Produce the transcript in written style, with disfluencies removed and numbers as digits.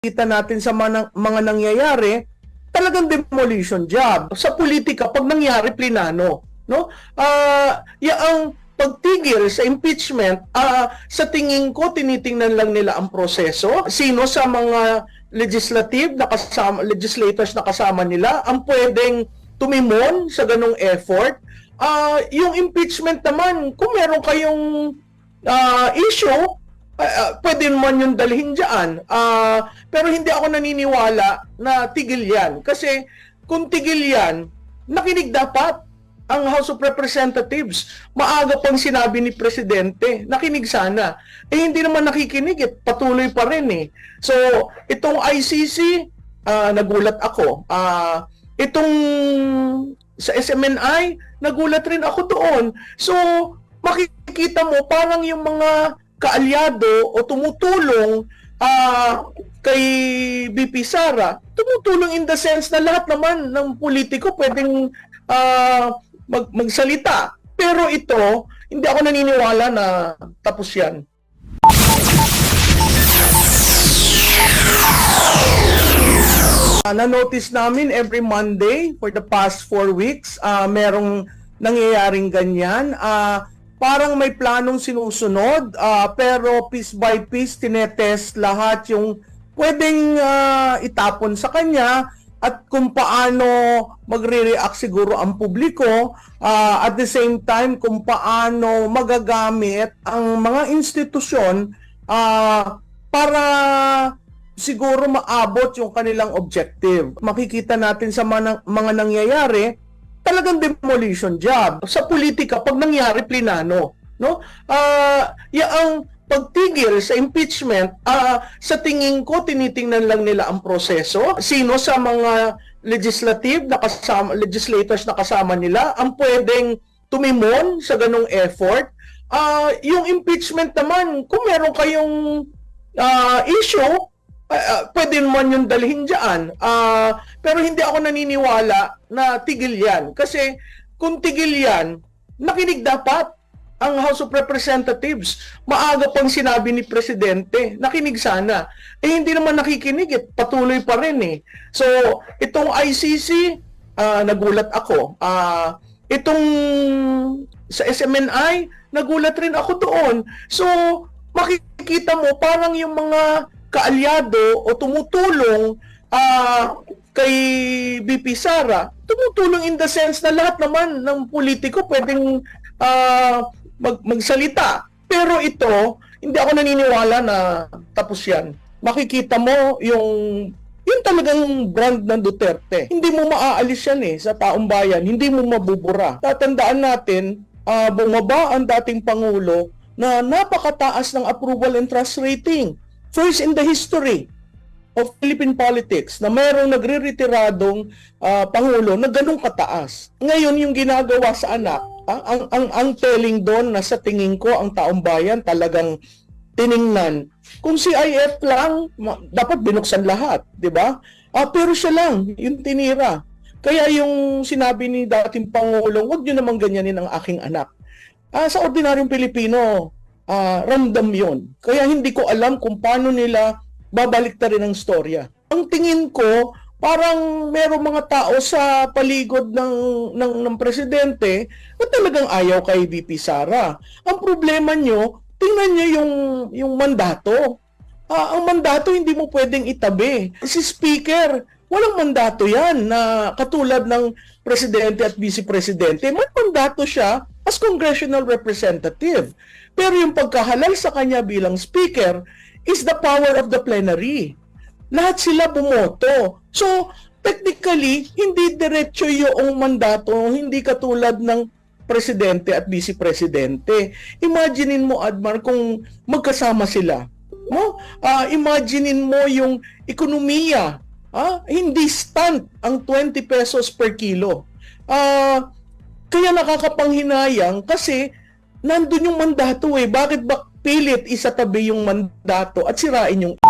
Kita natin sa mga nangyayari, talagang demolition job. Sa politika, pag nangyari, plinano. No? Ang pagtigil sa impeachment, sa tingin ko, tinitingnan lang nila ang proseso. Sino sa mga legislators na kasama nila ang pwedeng tumimon sa ganong effort. Yung impeachment naman, kung meron kayong issue, pwede naman yung dalhin dyan. Pero hindi ako naniniwala na tigil yan. Kasi kung tigil yan, nakinig dapat ang House of Representatives. Maaga pang sinabi ni Presidente, nakinig sana. Hindi naman nakikinig, patuloy pa rin eh. So, itong ICC, nagulat ako. Itong sa SMNI, nagulat rin ako doon. So, makikita mo, parang yung mga kaalyado o tumutulong kay BP Sara, tumutulong in the sense na lahat naman ng politiko pwedeng magsalita. Pero ito, hindi ako naniniwala na tapos yan. Na-notice namin every Monday for the past 4 weeks, merong nangyayaring ganyan. Parang may planong sinusunod, pero piece by piece tinetest lahat yung pwedeng itapon sa kanya at kung paano magre-react siguro ang publiko, at the same time kung paano magagamit ang mga institusyon para siguro maabot yung kanilang objective. Makikita natin sa mga nangyayari, talagang demolition job. Sa politika, pag nangyari, plinano. No? Ang pagtigil sa impeachment, sa tingin ko, tinitingnan lang nila ang proseso. Sino sa mga legislators na kasama nila ang pwedeng tumimon sa ganong effort. Yung impeachment naman, kung meron kayong issue, pwede naman yung dalhin dyan. Pero hindi ako naniniwala na tigil yan. Kasi kung tigil yan, nakinig dapat ang House of Representatives. Maaga pang sinabi ni Presidente, nakinig sana. Hindi naman nakikinig, patuloy pa rin eh. So, itong ICC, nagulat ako. Itong sa SMNI, nagulat rin ako doon. So, makikita mo, parang yung mga kaalyado o tumutulong kay BP Sara, tumutulong in the sense na lahat naman ng politiko pwedeng magsalita. Pero ito, hindi ako naniniwala na tapos yan. Makikita mo yung talagang brand ng Duterte. Hindi mo maaalis yan sa taong bayan. Hindi mo mabubura. Tatandaan natin, bumaba ang dating Pangulo na napakataas ng approval and trust rating. First in the history of Philippine politics na mayroong nagre-retiradong Pangulo na ganun kataas. Ngayon, yung ginagawa sa anak, ang telling doon na sa tingin ko ang taong bayan talagang tiningnan. Kung CIF lang, dapat binuksan lahat, di ba? Pero siya lang, yung tinira. Kaya yung sinabi ni dating Pangulong, huwag nyo naman ganyanin ang aking anak. Sa ordinaryong Pilipino, ramdam yon. Kaya hindi ko alam kung paano nila babalik na rin ang storya. Ang tingin ko, parang merong mga tao sa paligid ng presidente na talagang ayaw kay BP Sara. Ang problema nyo, tingnan nyo yung mandato. Ang mandato hindi mo pwedeng itabi. Si Speaker, walang mandato yan na katulad ng presidente at vice-presidente. May mandato siya as congressional representative. Pero yung pagkahalal sa kanya bilang speaker is the power of the plenary. Lahat sila bumoto. So, technically, hindi diretso yung mandato, hindi katulad ng presidente at vice-presidente. Imaginein mo, Admar, kung magkasama sila. No? Imaginein mo yung ekonomiya. Hindi stunt ang 20 pesos per kilo. Kaya nakakapanghinayang kasi nandun yung mandato eh. Bakit ba pilit isatabi yung mandato at sirain yung